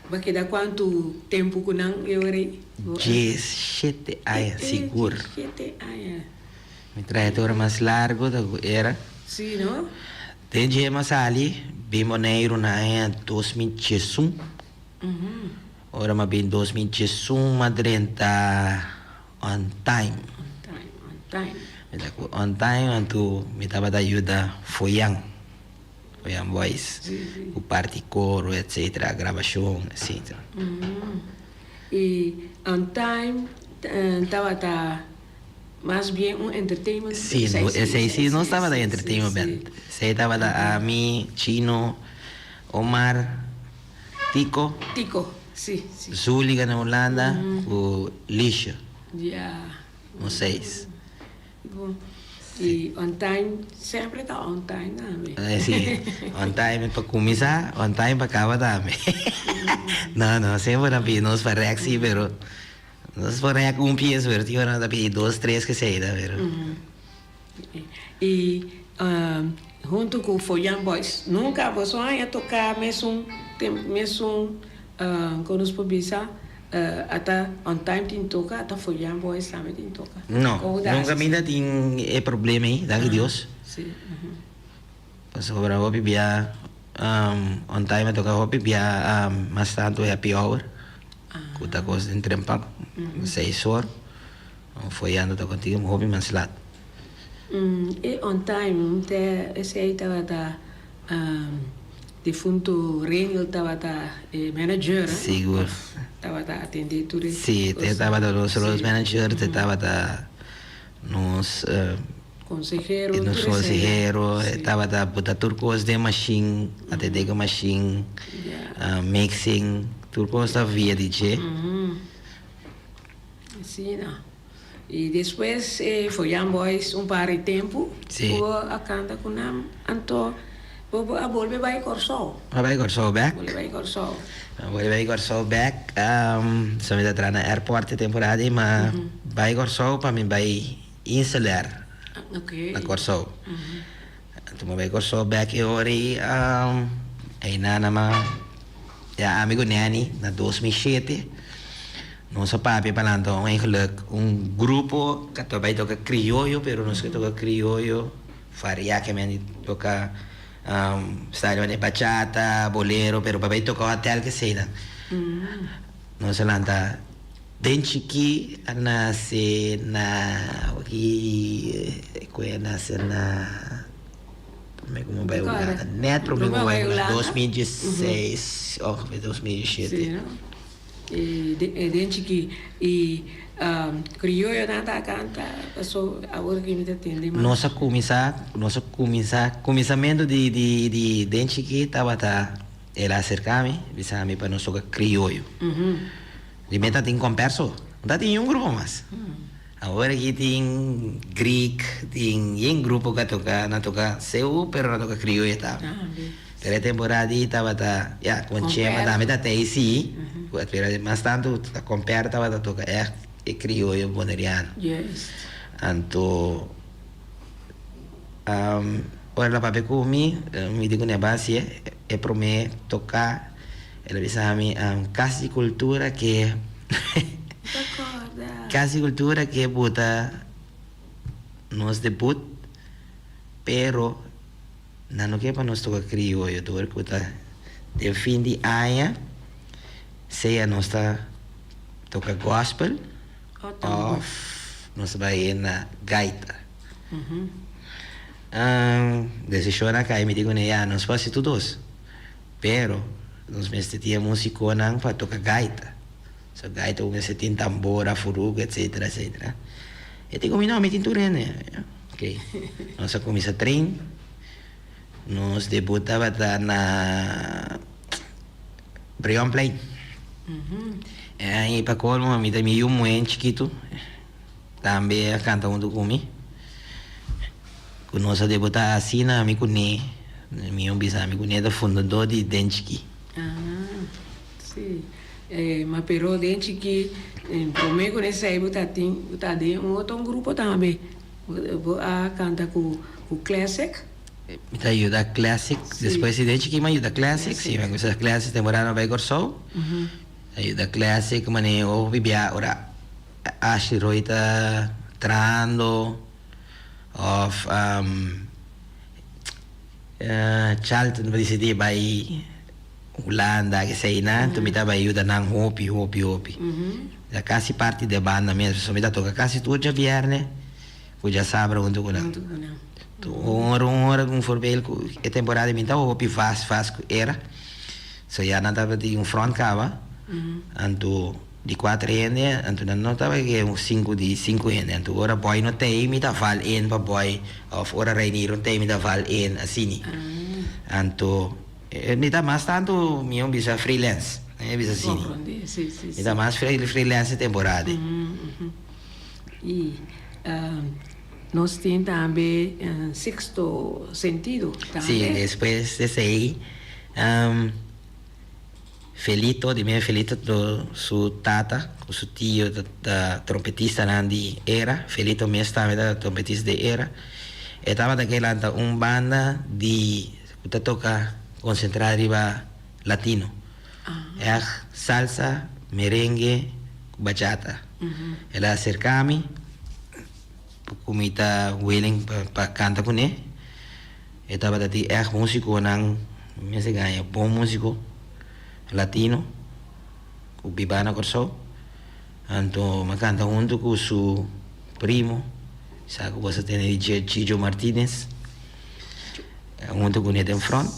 porque da quanto tempo que não eu era 17 anos, seguro. 17 anos. Mi trajetória mais larga era. Sim, não? Desde mais ali, bem neiro na ano 2018. Ora, mas bem 2018, mas on time. On time, anto me dava da ajuda Foyang Voice, o parte coro, etc., a gravação, etc. E on time, estava mais bem entertainment. Sim, esse não estava da entertainment. Esse estava da Ami, Chino, Omar, Tico, sim. Zuliga na Holanda, o Lixo. Não sei. E on time, sempre está on time, não Sim, on time para começar, on time para acabar também. Não, sempre na pinos para reaxi, pero Nós foram a um piso, eu tinha nada para 2, 3 que saída, ver. E junto com o Foyan Boys, nunca você ia tocar mesmo quando os publica até on time tin toca, até Foyan Boys também tin toca. Não, nunca me ainda tinha problema aí, dá Deus. Sim. Pasal orang hobi biar on time atau hobi biar mas tanto happy hour. Kuta kos din trempak, 6 horas. Foi ando to contigo hobi manslat. E on time te esse estava da defunto Renil estava da manager. Seguro. Estava da atender tudo. Sim, estava da los manager, estava da nos consejero, nos consejero, estava da botar turcos de machine, até de machine, mixing, turcos da via DJ. Sim, não. E depois foi Boys par de tempo, a canta com nam, anto, a volve vai corso. Vai corso back. Vai corso back. Sampai datang na airport temporada, mas vai corso para mim vai instalar. Okay. Na corso. Tuma vai corso back e ori ai na nama ja amigo Nani na 2007. Nosso papi falando eigenlijk grupo que também toca criollo, pero nós que toca criollo faria que me toca style de bachata, bolero, pero papai toca hotel que seja. Nós lanta den chiki nasce na nasce na como vai o net problema vai 2016 ou 2017. E dentro que crioulo nada canta, passou a hora que me atende. Nossa começamento de dentro que estava ela acercar-me, disse-me para nós tocar crioulo. De meta tem converso, não tem grupo mais. Agora que tem Greek, tem grupo que toca, não toca seu, pero não toca crioulo tá. Pela temporada estava com chema também tá aí mas tanto a compara estava toca crioulo boneriano. Yes. Anto ora papai comi me digo na base para mim tocar ela disse-me casa cultura que casa cultura que bota nos debut pero não que para nós tocar crioulo tu escuta de fim de ano seja nós toca gospel of nós vai na gaita. Decisão na cai me digo né nós faz todos pero nós mesmo tinha músico não para tocar gaita. So gaita o mesmo tem tambora, furuga, etc. E digo me não me tinture né. Ok. Nós começa trein. Nós debutava na Brion Play. E para colmo, me também um muito chiquito. Também canta comigo. Quando nós debutar assim, me conhece. Me bisa me conhece do fundador de Denchiki. Sim. Mas pero Denchiki, comigo nessa época tá de outro grupo também. A canta com classic. Me ajuda classic, depois de Denchiki me ajuda classic, sim, me gusta classic temporada vai corso. Ajuda classic, mane o bibia ora Ashiroita trando of Charlton di by Holanda che sei nato mi dava aiuto nang hopi. Da quasi parti de banda mesmo, so mi dato che quasi tu già vierne, o già sabra quando con tu ora con forbel e temporada mi dava hopi fast era. So ja andava di un front cava. Anto di 4 ene, anto non notava che 5 ene, anto ora poi non te mi da val in, poi of ora reiniro te mi da val in asini. Anto mi da mas tanto mi bisa freelance, bisa sini. Mi da mas freelance temporada. E nós temos também sexto sentido. Sim, depois desse aí Felito, de meio Felito, su tata, com su tio, da trompetista Nandi era, Felito mesmo estava da trompetista de era, e estava daquela banda de, que toca concentrada riba latino, é salsa, merengue, bachata. Ela acerca-me, comita willing para cantar com ele, e estava dati músico, não, me se ganha, bom músico, latino, o Bibana Corso, então me canta junto com su primo, sabe que você tem DJ Chijo Martinez, junto com ele em front.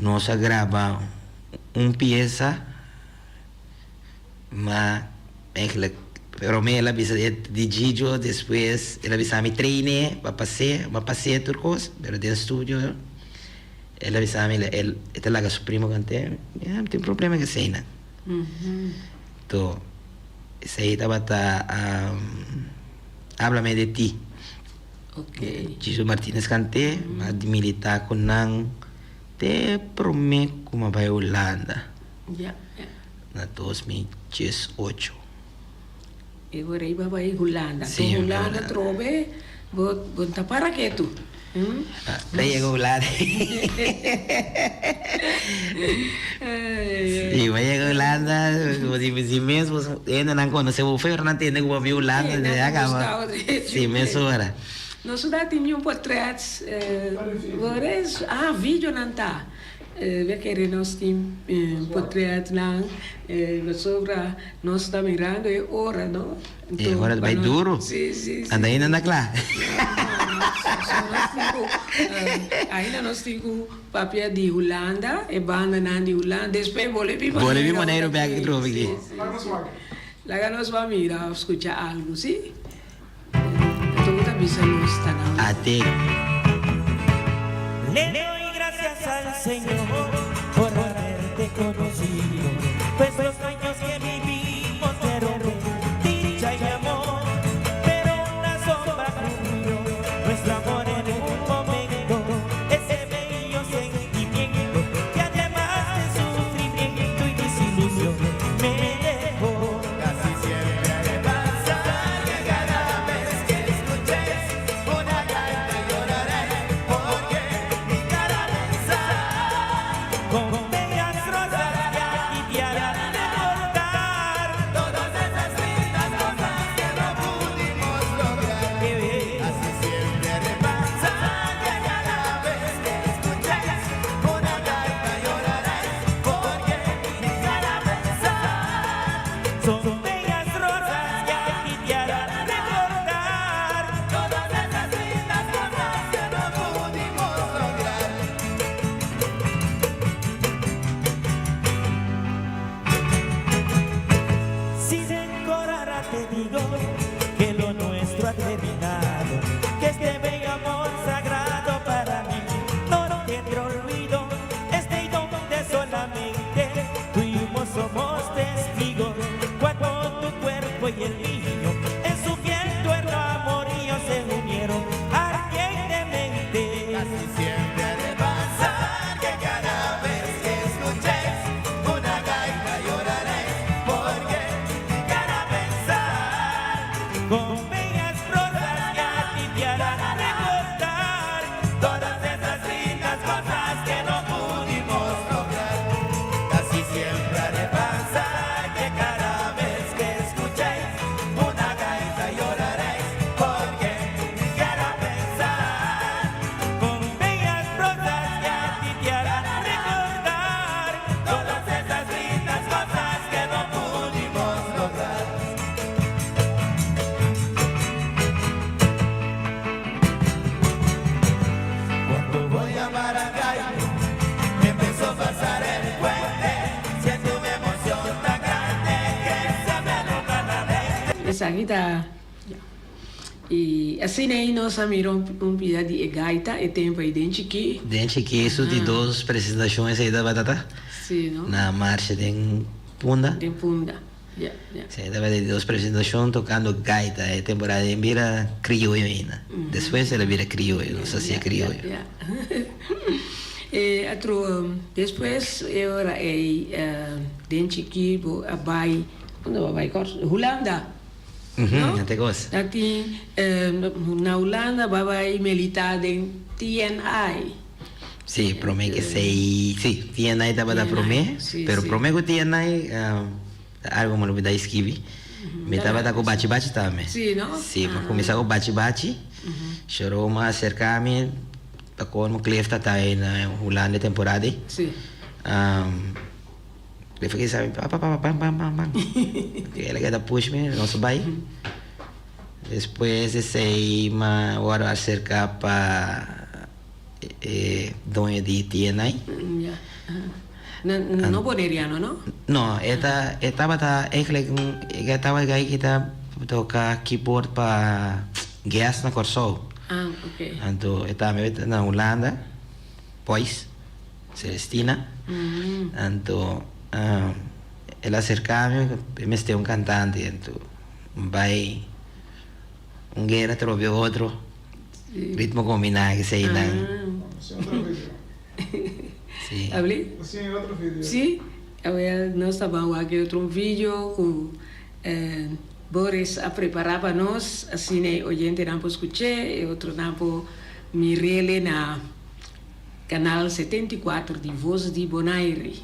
Nós grava pieza, mas pero me ela bisa de Chijo, depois ela bisa me treine, para passear turcos, pero de estúdio. Ela bisa me ele laga su primo cante, tem problema que sei na. To sei tabata háblame de ti. Okay. Chijo Martinez cante, mas de militar com nang te prometo como vai Holanda. Yeah. Na 2018. E agora iba vai Holanda. Sim, Holanda Holanda. trove, vou tapar que tu. Daí chegou Holanda. Sim, vai chegar Holanda, se mesmo ainda não conhece o Fernando, ainda que vai Holanda, Não já acaba. gostava de- Sim, mesmo hora. Nós já tínhamos portretos, vídeo não tá. We querem nós temos portretos lá, sobre nós está mirando é hora, não? E agora vai duro. Sim. Anda ainda na clá. Ainda nós temos papel de Holanda, e banda de Holanda, depois vou vir Maneiro back trove aqui. Lá nós vamos mirar, escutar algo, sim? Então, tá pensando está na Até. Le doy gracias al Señor por haberte conocido, pues los sueños que vivimos fueron de dicha y amor, pero una sombra cubrió nuestro amor en un momento, ese bello sentimiento que además de sufrimiento y desilusión me dejó. Casi siempre me pasa que cada vez que escuches una gaita lloraré, porque mi cara con bellas rosas que aliviarán de cortar todas esas lindas cosas que no pudimos lograr. Así siempre me pasa que cada vez que escuches una gaita lloraré, porque mi cara son bellas rosas que aliviarán de cortar todas esas lindas cosas que no pudimos lograr. Sin encorara te digo que lo nuestro ha terminado, que este bello amor sagrado para mí no tendrá olvido, este donde solamente tú y yo somos testigos, cuando tu cuerpo y el mío en su piel tuerto amorío se unieron ardientemente. Así siempre de pasar que cada vez que escuches una gaita lloraré, porque mi cara pensar con bellas rosas que aliviarán a recordar todas esas lindas cosas que no pudimos lograr. Casi siempre ha de pasar que cada vez que escuchéis una gaita lloraréis, porque mi cara pensar con bellas rosas que aliviarán a recordar todas esas lindas cosas que no pudimos lograr. Cuando voy a Maracay, me empezó a pasar el puente, siento una emoción tan grande que se me nota la mente. Essa guitarra. E assim aí nós miramos pida de gaita e tempo aí dentro que Dente que isso de duas apresentações aí da batata. sim, não? Na marcha de Punda. Tem punda. Yeah. Se dava de duas apresentações tocando gaita. É temporada em vira crioulo ainda. Depois ela vira crioulo, não sei se é crioulo. Yeah. Después, ahora, den chiquito, abai, onde abai kort, Holanda. No? Até gosto. Dati, na Holanda, abai militar den TNI. Sim, promé que sei. Sim, TNI estava da promé, sim, pero sim. promé que TNI, algo me da esquivi. Me estava da com bate-bate também. Sim, não? Sim, para começar com bate-bate, chorou uma acercar-me, para como o Clef está aí na Holanda temporada. Sim. Eu fiquei sabendo, pam. Ela quer dar push-me, nosso bai. Depois, sei, uma hora acercar para dono de TNI. Ja. No boneriano, no? No, estaba aí que tocar keyboard para gas na Corso. Ah, ok. Então, estava na Holanda, pois, Celestina. Então, ela acercava-me, me tem um cantante, então, vai, guerra trove outro, ritmo combinado, que sei não. Sí. ¿Hablé? Sí, en otro video. Sí. A ver, nós estávamos aqui outro vídeo com Boris a preparar para nós, assim, né, oyente não pode escutar, e outro não pode mirar na canal 74 de Voz de Bonaire.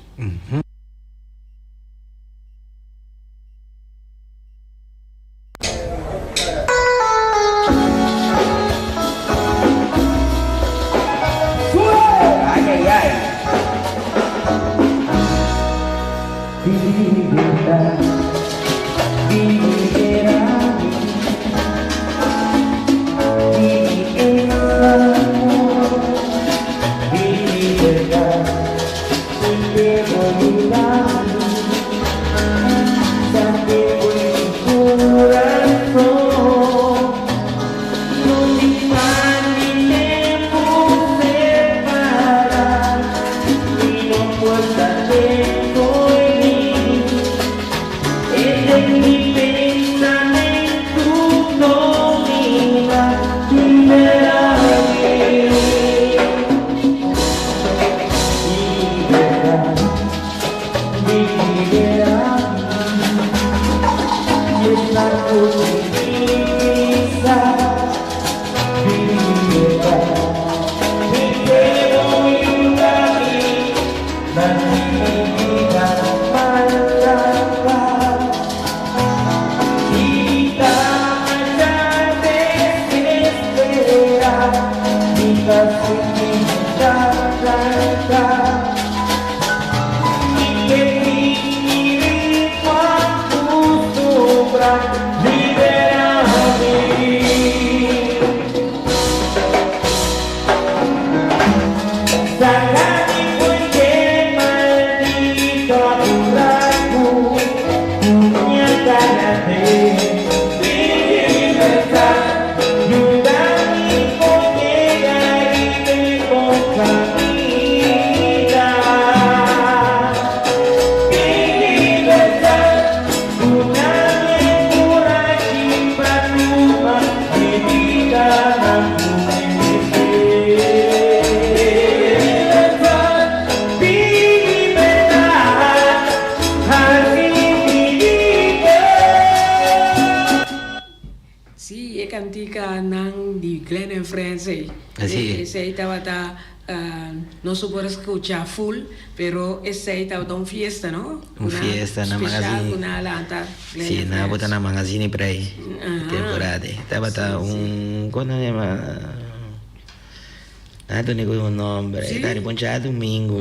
No se puede escuchar full, pero ese estaba una fiesta, ¿no? Una fiesta, na magazine. Una lanta. Sí, na bota na magazine para aí. Temporada. Estava quando é nada nem o nome, está de bonja domingo.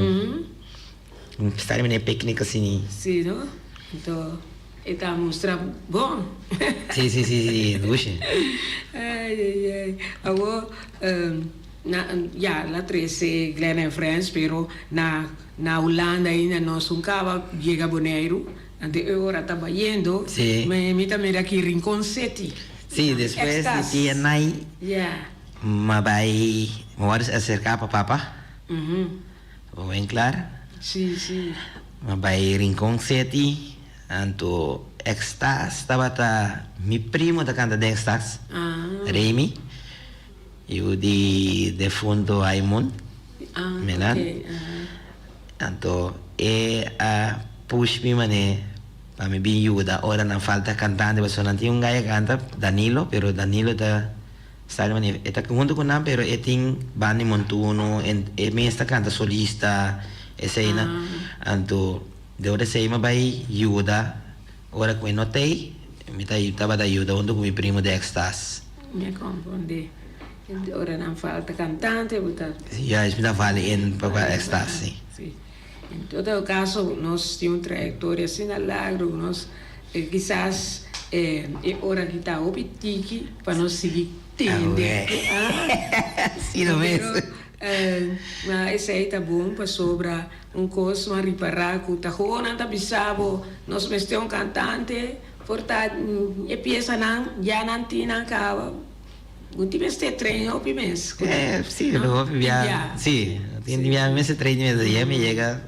Estar em picnic assim. Sim, não? Então, está mostrando bom. Sim, duche. Ai. Agora la 13 Glen en France, pero na Holanda ainda nós nunca chega a Bonaire. Ante agora estava yendo, me também aqui Rincon City. Sim, depois de TNI, mas vai acercar para papa. Bem claro? Sim. Mas vai Rincon City, anto Extas, estava meu primo da canta de Extas, Remy. E o de defunto Aimon. Melan. Okay. Anto, push me mane, para me bin ayuda. Ora não falta cantante, mas não tinha gaya canta, Danilo, pero Danilo tá, sabe mane, está junto com nós, pero tem banda montuno, me está canta solista, essa aí na, anto, de hora sei mas vai ayuda, ora que não tem, me tá tava da ayuda, onde com meu primo de Extas. Me comprende. Ora não falta cantante, botar. Ja, me dá vale em para Extas, sim. Sim. Em todo caso, nós temos trajetória assim na Lagro, nós quizás é hora que está o pitiki para nós seguir tendo. Sim, não mesmo. Mas esse aí tá bom para sobrar coisa, mas reparar que tá ruim, tá bisabo, nós temos um cantante, portanto, e peça não, já não tinha acaba. Un tipo este treino opi mes. Sì, lo opi via. Sì, quindi via mese treino ya me llega.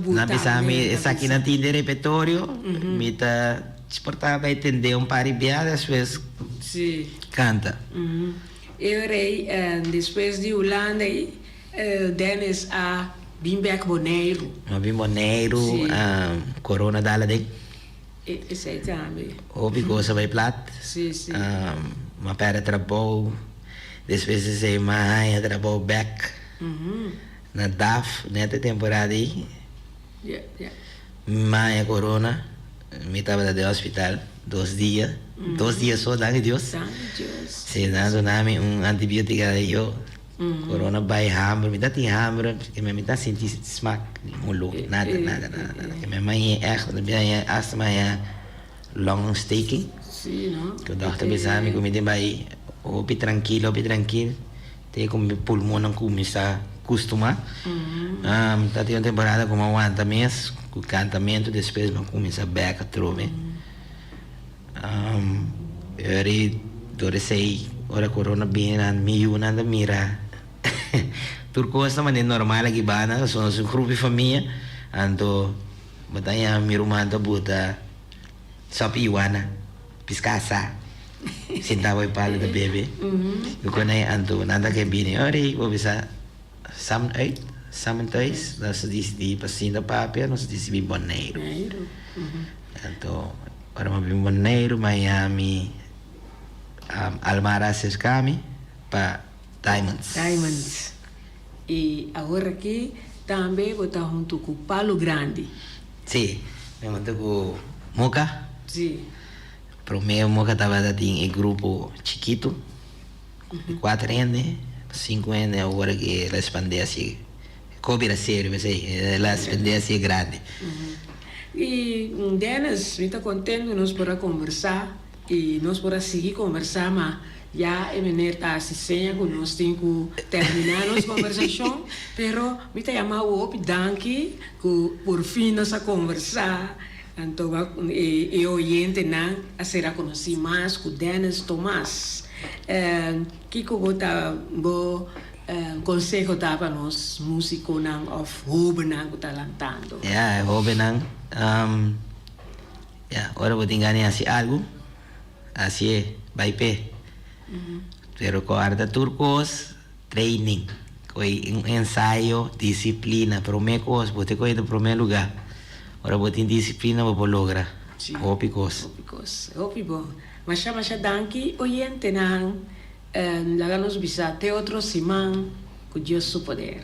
Na bisa mi esa aqui na tinde repertório, mi ta portava entender um par via depois. Sì. Canta. Eu rei depois de Holanda Dennis a Bimbeck Boneiro. Ma bim Boneiro, Corona dalla de. E sei também. Opi cosa vai plat. Sì, sì. Ma per trabalho, depois se mai trabalho back. Na DAF, nessa temporada aí. Mas a corona, me estava de hospital 2 dias. 2 dias só, danke Deus. Se dando nome antibiótico aí eu. Corona vai hambre, me dá tem hambre, que me dá sentir smaak, mulo, nada. Que minha mãe é echt, minha asma é long staking. Sim, não? Que o doutor bisa me comida vai, opi tranquilo. Tem como pulmão não começa a acostumar. Tá tendo temporada como aguenta mês, com cantamento, depois vão começar a beca trove. Eu sei, ora corona bem, meio nada mira. Turco esta maneira normal aqui bana, são um grupo de família, ando, batanya mirumanta buta, sopi iwana. Piscasa, sentava e pala da bebê. Eu conheço ando nada que bine, ori, vou bisa samen thuis, dan se die passinda papia, dan se die Boneiro. Então, ora ma bim Boneiro, Miami, Almara Sescami, para Diamonds. E agora aqui também vou estar junto com o Palo Grande. Sim, eu junto com Moca. Sim. Pro meu Moca estava em grupo chiquito, 4 anos, 5 anos, agora que ela expandeu assim, cobre a sério, ela expandeu assim grande. E Dennis, me está contente nós para conversar e nós para seguir conversar, mas já é menor tá assim, que nós temos que terminar nossa conversação, pero me está chamando o op, danke, que por fim nós a conversar. Então, eu oriente a ser a conhecer mais com Dennis Tomás. Que eu consejo para nós músicos of jovens que estão cantando? Jovens, agora vou enganar assim algo, assim vai pé. Pero com arte turcos, training, com ensaio, disciplina, primeira coisa, vou ter que ir no primeiro lugar. Ora vou ter disciplina para lograr. Ópicos. Ópico. Mas danke, oyente nang, laganos bisa te outro simang, com Deus su poder.